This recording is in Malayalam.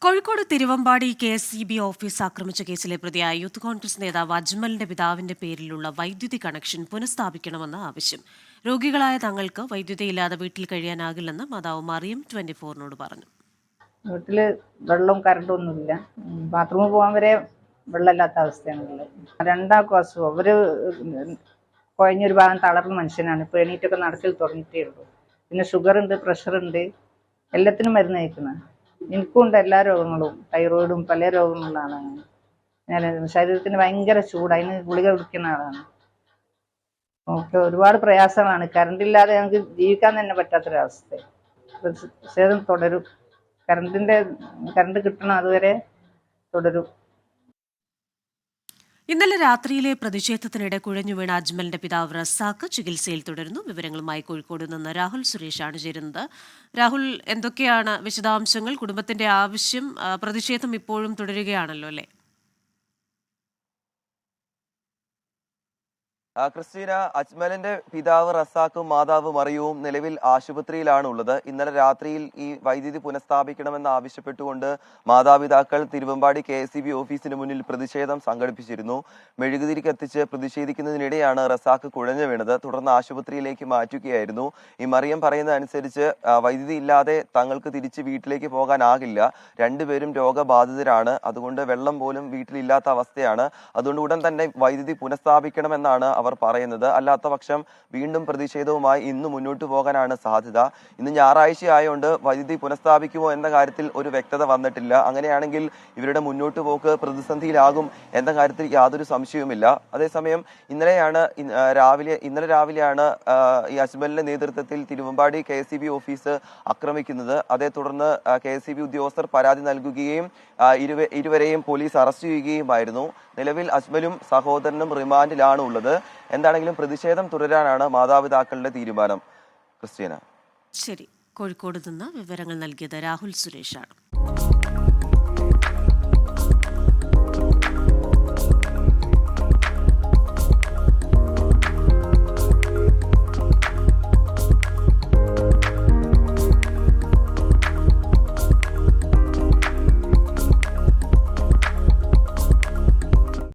കോഴിക്കോട് തിരുവമ്പാടി KSEB ഓഫീസ് ആക്രമിച്ച കേസിലെ പ്രതിയായ യൂത്ത് കോൺഗ്രസ് നേതാവ് അജ്മലിന്റെ പിതാവിന്റെ പേരിലുള്ള വൈദ്യുതി കണക്ഷൻ പുനഃസ്ഥാപിക്കണമെന്ന് ആവശ്യം. രോഗികളായ തങ്ങൾക്ക് വൈദ്യുതിയില്ലാതെ വീട്ടിൽ കഴിയാനാകില്ലെന്ന് മാതാവ് മറിയം 24-നോട് പറഞ്ഞു. വീട്ടില് വെള്ളവും കറണ്ടും ഒന്നുമില്ല. ബാത്റൂമിൽ പോകാൻ വരെ വെള്ളമില്ലാത്ത അവസ്ഥയാണുള്ളത്. രണ്ടാൾക്കും അസുഖം. അവര് കുഴഞ്ഞൊരു ഭാഗം തളർന്ന മനുഷ്യനാണ്. ഇപ്പോൾ എണീറ്റൊക്കെ നടക്കൽ തുടങ്ങിയിട്ടേ ഉള്ളൂ. പിന്നെ ഷുഗർ ഉണ്ട്, പ്രഷർ ഉണ്ട്, എല്ലാത്തിനും മരുന്ന് കഴിക്കുന്നത്. എനിക്കും ഉണ്ട് എല്ലാ രോഗങ്ങളും, തൈറോയിഡും പല രോഗങ്ങളുള്ള ആളാണ് ഞാൻ. ശരീരത്തിന് ഭയങ്കര ചൂട്, അതിന് ഗുളിക കുടിക്കുന്ന ആളാണ്. നമുക്ക് ഒരുപാട് പ്രയാസങ്ങളാണ്. കറണ്ടില്ലാതെ ഞങ്ങൾക്ക് ജീവിക്കാൻ തന്നെ പറ്റാത്തൊരവസ്ഥ. പ്രതിഷേധം തുടരും. കറണ്ട് കിട്ടണം, അതുവരെ തുടരും. ഇന്നലെ രാത്രിയിലെ പ്രതിഷേധത്തിനിടെ കുഴഞ്ഞുവീണ അജ്മലിന്റെ പിതാവ് റസാഖ് ചികിത്സയിൽ തുടരുന്നു. വിവരങ്ങളുമായി കോഴിക്കോട് നിന്ന് രാഹുൽ സുരേഷാണ് ചേരുന്നത്. രാഹുൽ, എന്തൊക്കെയാണ് വിശദാംശങ്ങൾ? കുടുംബത്തിന്റെ ആവശ്യം, പ്രതിഷേധം ഇപ്പോഴും തുടരുകയാണല്ലോ അല്ലേ? ക്രിസ്റ്റീന, അജ്മലിന്റെ പിതാവ് റസാഖും മാതാവ് മറിയവും നിലവിൽ ആശുപത്രിയിലാണ് ഉള്ളത്. ഇന്നലെ രാത്രിയിൽ ഈ വൈദ്യുതി പുനഃസ്ഥാപിക്കണമെന്ന് ആവശ്യപ്പെട്ടുകൊണ്ട് മാതാപിതാക്കൾ തിരുവമ്പാടി KSEB ഓഫീസിന് മുന്നിൽ പ്രതിഷേധം സംഘടിപ്പിച്ചിരുന്നു. മെഴുകുതിരി കത്തിച്ച് പ്രതിഷേധിക്കുന്നതിനിടെയാണ് റസാഖ് കുഴഞ്ഞു വീണത്. തുടർന്ന് ആശുപത്രിയിലേക്ക് മാറ്റുകയായിരുന്നു. ഈ മറിയം പറയുന്നത് അനുസരിച്ച് വൈദ്യുതി ഇല്ലാതെ തങ്ങൾക്ക് തിരിച്ച് വീട്ടിലേക്ക് പോകാനാകില്ല. രണ്ടുപേരും രോഗബാധിതരാണ്. അതുകൊണ്ട് വെള്ളം പോലും വീട്ടിലില്ലാത്ത അവസ്ഥയാണ്. അതുകൊണ്ട് ഉടൻ തന്നെ വൈദ്യുതി പുനഃസ്ഥാപിക്കണമെന്നാണ് അവർ പറയുന്നത്. അല്ലാത്ത പക്ഷം വീണ്ടും പ്രതിഷേധവുമായി ഇന്ന് മുന്നോട്ട് പോകാനാണ് സാധ്യത. ഇന്ന് ഞായറാഴ്ച ആയതുകൊണ്ട് വൈദ്യുതി പുനഃസ്ഥാപിക്കുമോ എന്ന കാര്യത്തിൽ ഒരു വ്യക്തത വന്നിട്ടില്ല. അങ്ങനെയാണെങ്കിൽ ഇവരുടെ മുന്നോട്ട് പോക്ക് പ്രതിസന്ധിയിലാകും എന്ന കാര്യത്തിൽ യാതൊരു സംശയവുമില്ല. അതേസമയം ഇന്നലെ രാവിലെയാണ് ഈ അജ്മലിന്റെ നേതൃത്വത്തിൽ തിരുവമ്പാടി KSEB ഓഫീസ് ആക്രമിക്കുന്നത്. അതേ തുടർന്ന് KSEB ഉദ്യോഗസ്ഥർ പരാതി നൽകുകയും ഇരുവരെയും പോലീസ് അറസ്റ്റ് ചെയ്യുകയുമായിരുന്നു. നിലവിൽ അജ്മലും സഹോദരനും റിമാൻഡിലാണ് ഉള്ളത്. എന്താണെങ്കിലും പ്രതിഷേധം തുടരാനാണ് മാതാപിതാക്കളുടെ തീരുമാനം. ക്രിസ്റ്റീന, ശരി. കോഴിക്കോട് നിന്ന് വിവരങ്ങൾ നൽകിയത് രാഹുൽ സുരേഷാണ്.